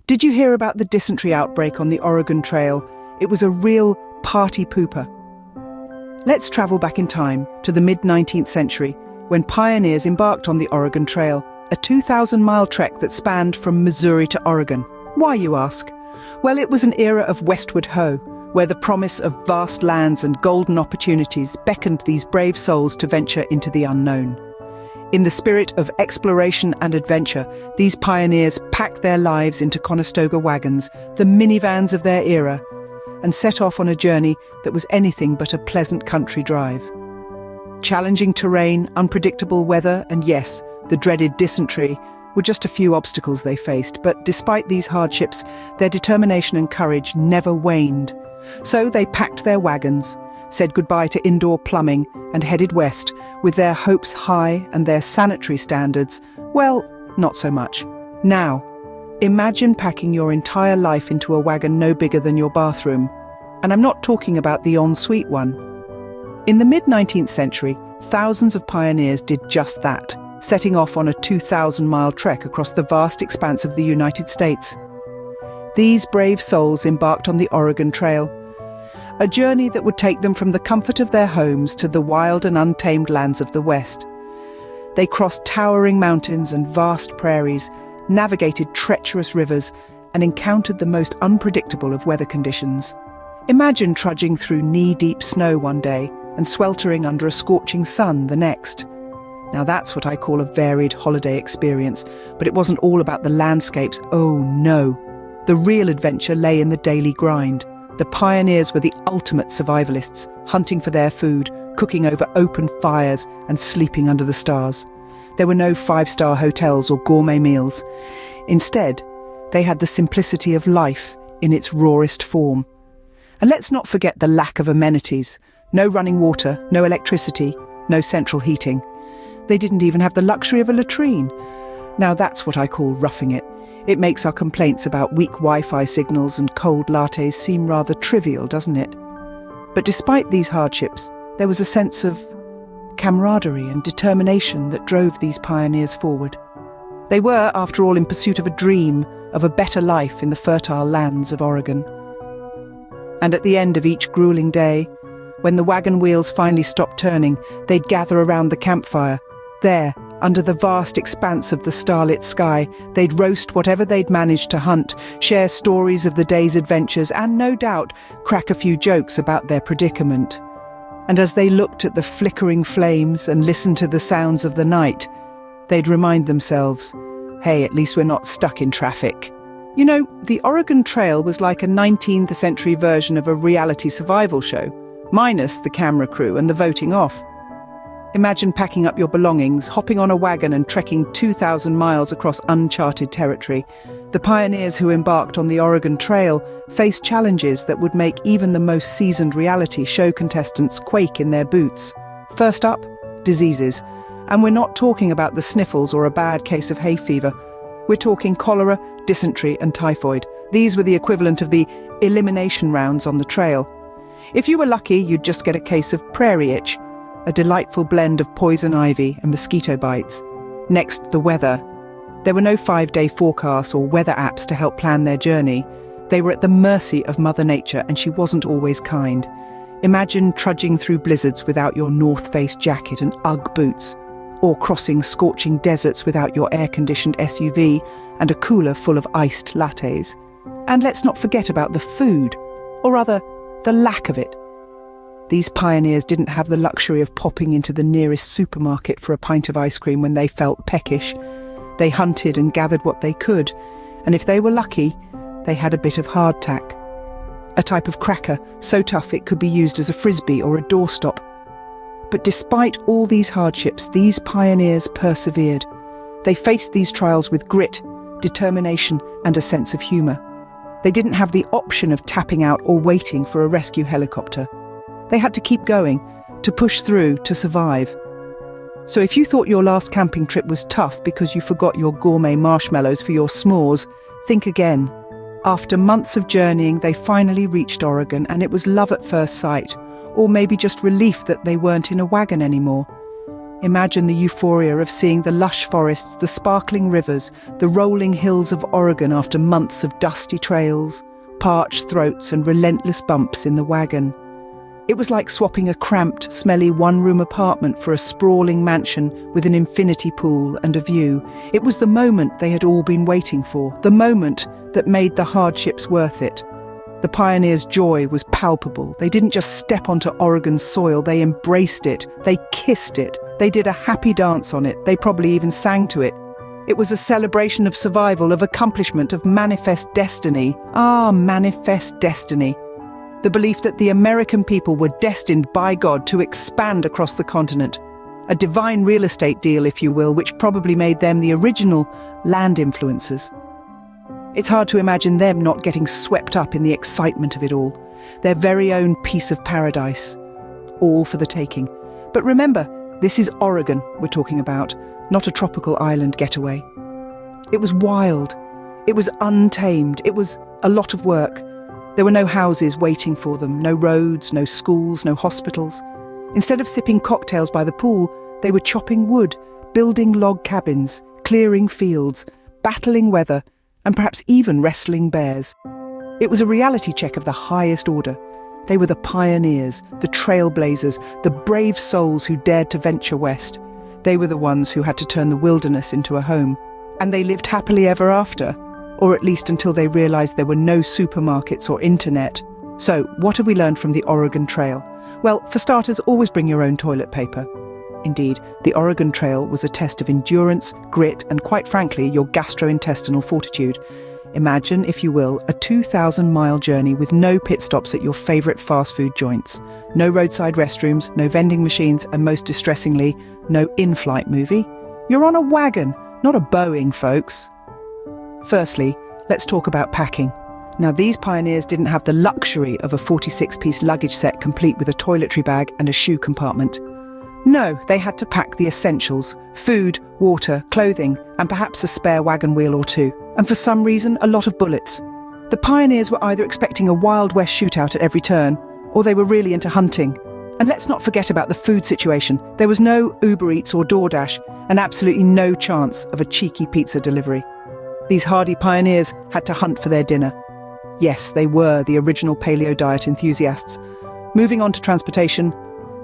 Did you hear about the dysentery outbreak on the Oregon Trail? It was a real party pooper. Let's travel back in time to the mid-19th century when pioneers embarked on the Oregon Trail, a 2,000-mile trek that spanned from Missouri to Oregon. Why, you ask? Well, it was an era of westward ho, where the promise of vast lands and golden opportunities beckoned these brave souls to venture into the unknown. In the spirit of exploration and adventure, these pioneers packed their lives into Conestoga wagons, the minivans of their era, and set off on a journey that was anything but a pleasant country drive. Challenging terrain, unpredictable weather, and yes, the dreaded dysentery were just a few obstacles they faced, but despite these hardships, their determination and courage never waned. So they packed their wagons, said goodbye to indoor plumbing, and headed west, with their hopes high and their sanitary standards, well, not so much. Now, imagine packing your entire life into a wagon no bigger than your bathroom. And I'm not talking about the ensuite one. In the mid-19th century, thousands of pioneers did just that, setting off on a 2,000-mile trek across the vast expanse of the United States. These brave souls embarked on the Oregon Trail, a journey that would take them from the comfort of their homes to the wild and untamed lands of the West. They crossed towering mountains and vast prairies, navigated treacherous rivers, and encountered the most unpredictable of weather conditions. Imagine trudging through knee-deep snow one day and sweltering under a scorching sun the next. Now that's what I call a varied holiday experience, but it wasn't all about the landscapes, oh no. The real adventure lay in the daily grind. The pioneers were the ultimate survivalists, hunting for their food, cooking over open fires, and sleeping under the stars. There were no five-star hotels or gourmet meals. Instead, they had the simplicity of life in its rawest form. And let's not forget the lack of amenities. No running water, no electricity, no central heating. They didn't even have the luxury of a latrine. Now that's what I call roughing it. It makes our complaints about weak Wi-Fi signals and cold lattes seem rather trivial, doesn't it? But despite these hardships, there was a sense of camaraderie and determination that drove these pioneers forward. They were, after all, in pursuit of a dream of a better life in the fertile lands of Oregon. And at the end of each grueling day, when the wagon wheels finally stopped turning, they'd gather around the campfire. There, under the vast expanse of the starlit sky, they'd roast whatever they'd managed to hunt, share stories of the day's adventures, and no doubt crack a few jokes about their predicament. And as they looked at the flickering flames and listened to the sounds of the night, they'd remind themselves, hey, at least we're not stuck in traffic. You know, the Oregon Trail was like a 19th century version of a reality survival show, minus the camera crew and the voting off. Imagine packing up your belongings, hopping on a wagon and trekking 2,000 miles across uncharted territory. The pioneers who embarked on the Oregon Trail faced challenges that would make even the most seasoned reality show contestants quake in their boots. First up, diseases. And we're not talking about the sniffles or a bad case of hay fever. We're talking cholera, dysentery and typhoid. These were the equivalent of the elimination rounds on the trail. If you were lucky, you'd just get a case of prairie itch, a delightful blend of poison ivy and mosquito bites. Next, the weather. There were no 5-day forecasts or weather apps to help plan their journey. They were at the mercy of Mother Nature, and she wasn't always kind. Imagine trudging through blizzards without your North Face jacket and UGG boots, or crossing scorching deserts without your air-conditioned SUV and a cooler full of iced lattes. And let's not forget about the food, or rather, the lack of it. These pioneers didn't have the luxury of popping into the nearest supermarket for a pint of ice cream when they felt peckish. They hunted and gathered what they could, and if they were lucky, they had a bit of hardtack. A type of cracker so tough it could be used as a frisbee or a doorstop. But despite all these hardships, these pioneers persevered. They faced these trials with grit, determination, and a sense of humour. They didn't have the option of tapping out or waiting for a rescue helicopter. They had to keep going, to push through, to survive. So if you thought your last camping trip was tough because you forgot your gourmet marshmallows for your s'mores, think again. After months of journeying, they finally reached Oregon, and it was love at first sight, or maybe just relief that they weren't in a wagon anymore. Imagine the euphoria of seeing the lush forests, the sparkling rivers, the rolling hills of Oregon after months of dusty trails, parched throats and relentless bumps in the wagon. It was like swapping a cramped, smelly one-room apartment for a sprawling mansion with an infinity pool and a view. It was the moment they had all been waiting for, the moment that made the hardships worth it. The pioneers' joy was palpable. They didn't just step onto Oregon's soil, they embraced it, they kissed it, they did a happy dance on it, they probably even sang to it. It was a celebration of survival, of accomplishment, of manifest destiny. Ah, manifest destiny. The belief that the American people were destined by God to expand across the continent. A divine real estate deal, if you will, which probably made them the original land influencers. It's hard to imagine them not getting swept up in the excitement of it all. Their very own piece of paradise. All for the taking. But remember, this is Oregon we're talking about, not a tropical island getaway. It was wild. It was untamed. It was a lot of work. There were no houses waiting for them, no roads, no schools, no hospitals. Instead of sipping cocktails by the pool, they were chopping wood, building log cabins, clearing fields, battling weather, and perhaps even wrestling bears. It was a reality check of the highest order. They were the pioneers, the trailblazers, the brave souls who dared to venture west. They were the ones who had to turn the wilderness into a home. And they lived happily ever after, or at least until they realized there were no supermarkets or internet. So, what have we learned from the Oregon Trail? Well, for starters, always bring your own toilet paper. Indeed, the Oregon Trail was a test of endurance, grit, and quite frankly, your gastrointestinal fortitude. Imagine, if you will, a 2,000-mile journey with no pit stops at your favorite fast food joints, no roadside restrooms, no vending machines, and most distressingly, no in-flight movie. You're on a wagon, not a Boeing, folks. Firstly, let's talk about packing. Now, these pioneers didn't have the luxury of a 46-piece luggage set complete with a toiletry bag and a shoe compartment. No, they had to pack the essentials: food, water, clothing, and perhaps a spare wagon wheel or two. And for some reason, a lot of bullets. The pioneers were either expecting a Wild West shootout at every turn, or they were really into hunting. And let's not forget about the food situation. There was no Uber Eats or DoorDash, and absolutely no chance of a cheeky pizza delivery. These hardy pioneers had to hunt for their dinner. Yes, they were the original paleo diet enthusiasts. Moving on to transportation,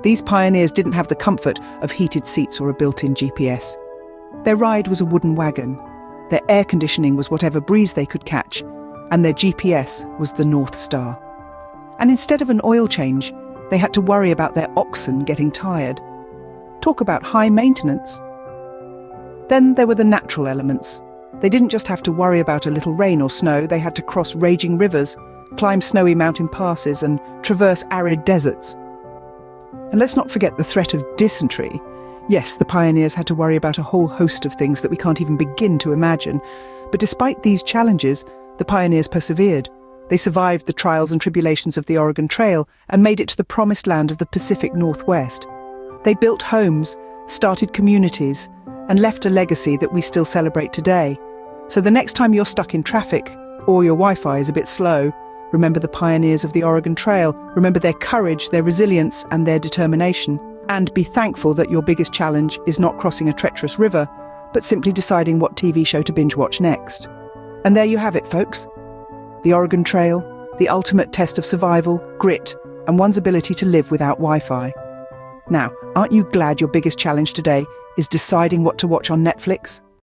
these pioneers didn't have the comfort of heated seats or a built-in GPS. Their ride was a wooden wagon. Their air conditioning was whatever breeze they could catch, and their GPS was the North Star. And instead of an oil change, they had to worry about their oxen getting tired. Talk about high maintenance. Then there were the natural elements. They didn't just have to worry about a little rain or snow, they had to cross raging rivers, climb snowy mountain passes, and traverse arid deserts. And let's not forget the threat of dysentery. Yes, the pioneers had to worry about a whole host of things that we can't even begin to imagine. But despite these challenges, the pioneers persevered. They survived the trials and tribulations of the Oregon Trail and made it to the promised land of the Pacific Northwest. They built homes, started communities, and left a legacy that we still celebrate today. So the next time you're stuck in traffic, or your Wi-Fi is a bit slow, remember the pioneers of the Oregon Trail, remember their courage, their resilience, and their determination. And be thankful that your biggest challenge is not crossing a treacherous river, but simply deciding what TV show to binge watch next. And there you have it, folks. The Oregon Trail, the ultimate test of survival, grit, and one's ability to live without Wi-Fi. Now, aren't you glad your biggest challenge today is deciding what to watch on Netflix?